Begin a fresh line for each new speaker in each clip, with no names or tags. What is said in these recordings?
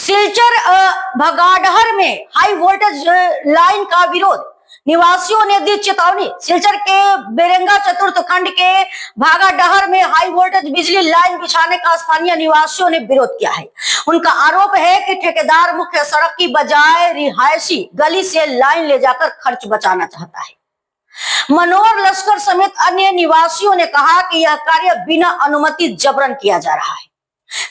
सिलचर भगाडहर में high voltage line का विरोध, निवासियों ने दी चेतावनी। सिलचर के बेरंगा चतुर्थ खंड के भागाडहर में हाई वोल्टेज बिजली लाइन बिछाने का स्थानीय निवासियों ने विरोध किया है। उनका आरोप है कि ठेकेदार मुख्य सड़क की बजाय रिहायशी गली से लाइन ले जाकर खर्च बचाना चाहता है। मनोहर लश्कर समेत अन्य निवासियों ने कहा कि यह कार्य बिना अनुमति जबरन किया जा रहा है,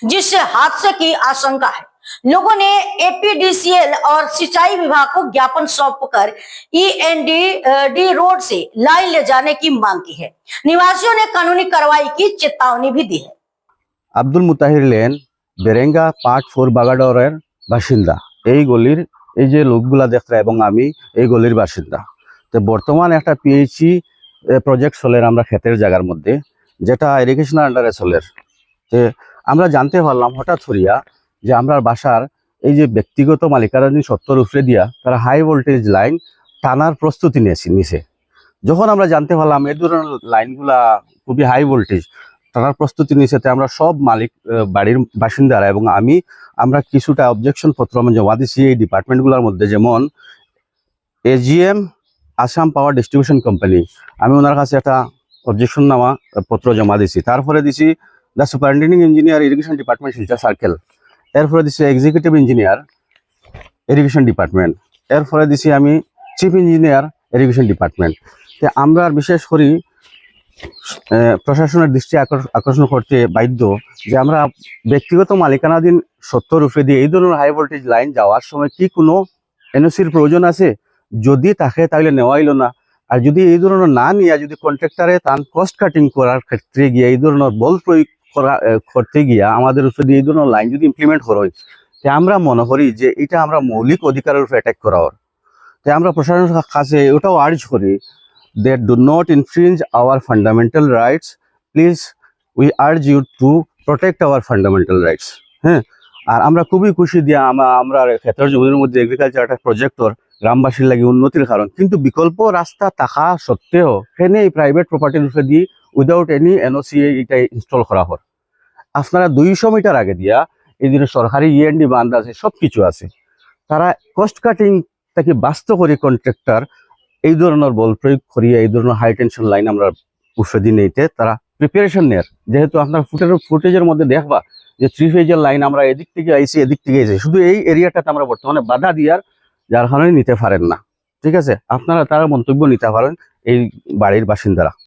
जिससे हादसे की आशंका है। लोगों ने एपीडीसीएल और सिंचाई विभाग को ज्ञापन सौंपकर ईएनडी रोड से लाइन ले जाने की मांग की है। निवासियों ने कानूनी कार्रवाई की चेतावनी भी दी है।
আব্দুল মুতাহির লেন বেরেঙ্গা পার্ট 4 বাগাডরের বাসিন্দা। এই গলির এই যে লোকগুলা দেখরা এবং আমি এই গলির বাসিন্দা। তো বর্তমান একটা পিএইচই প্রজেক্ট চলের আমরা ক্ষেতের জায়গার মধ্যে, যেটা ইরিগেশনের আন্ডারে চলের। তো আমরা জানতে পারলাম হঠাৎ করিয়া যে আমরা বাসার এই যে ব্যক্তিগত মালিকানাধীন সত্তর উপরে দিয়া তারা হাই ভোল্টেজ লাইন টানার প্রস্তুতি নিছে। যখন আমরা জানতে পারলাম এই ধরনের লাইনগুলা খুবই হাই ভোল্টেজ টানার প্রস্তুতি নিছে, আমরা সব মালিক বাড়ির বাসিন্দারা এবং আমরা কিছুটা অবজেকশন পত্র আমরা জমা দিছি এই ডিপার্টমেন্টগুলোর মধ্যে, যেমন AGM Assam power distribution company. আমি ওনার কাছে একটা অবজেকশন নামা পত্র জমা দিছি। তারপরে দিছি the superintending engineer irrigation department Silchar circle. এরপরে দিছি এক্সিকিউটিভ ইঞ্জিনিয়ার ইরিগেশন ডিপার্টমেন্ট। এরপরে দিছি আমি চিফ ইঞ্জিনিয়ার ইরিগেশন ডিপার্টমেন্ট। তো আমরা বিশেষ করে প্রশাসনের দৃষ্টি আকর্ষণ করতে বাধ্য যে আমরা ব্যক্তিগত মালিকানাধীন সত্তর রুপে দিয়ে এই ধরনের হাই ভোল্টেজ লাইন যাওয়ার সময় কি কোনো এনওসির প্রয়োজন আছে? যদি থাকে তাহলে নেওয়াইল না। আর যদি এই ধরনের না নিয়ে যদি কন্ট্রাক্টরে তার কস্ট কাটিং করার ক্ষেত্রে গিয়ে এই ধরনের বল প্রয়োগ করতে গিয়া আমাদের উপরে এই ধরনের লাইন যদি ইমপ্লিমেন্ট করা হয়, তো আমরা মনে করি যে এটা আমরা মৌলিক অধিকারের উপরে অ্যাটাক করা হয়। তো আমরা প্রশাসনের কাছে ওটাও আর্জ করি, they do not infringe our fundamental rights. Please, we urge you to protect our fundamental rights. হ্যাঁ, আর আমরা খুবই খুশি দিয়া আমরা ক্ষেতের জমির মধ্যে এগ্রিকালচার একটা প্রজেক্টর গ্রামবাসীর লাগে উন্নতির কারণ, কিন্তু বিকল্প রাস্তা থাকা সত্ত্বেও এখানে এই প্রাইভেট প্রপার্টির উপরে দিয়ে উইদাউট এনি এনওসি এটা ইনস্টল করা হয়। আপনারা 200 মিটার আগে দিয়া এই যে সরকারি ইএনডি বান্ধ আছে, সব কিছু আছে। তারা কস্ট কাটিং থেকে বাস্ত করে কন্ট্রাক্টর এই ধরনের বল প্রয়োগ করিয়া এই ধরনের হাই টেনশন লাইন আমরা উপরে দিয়ে নিতে তারা প্রিপারেশন নেয়। যেহেতু আপনার ফুটেজের মধ্যে দেখবা যে 3 ফেজের লাইন আমরা এদিক থেকে আইছি এদিক থেকে আইছি, শুধু এই এরিয়াটাতে আমরা বর্তমানে বাধা দিয়ার যার কারণে নিতে পারেন না। ঠিক আছে, আপনারা তারা মন্তব্য নিতে পারেন এই বাড়ির বাসিন্দারা।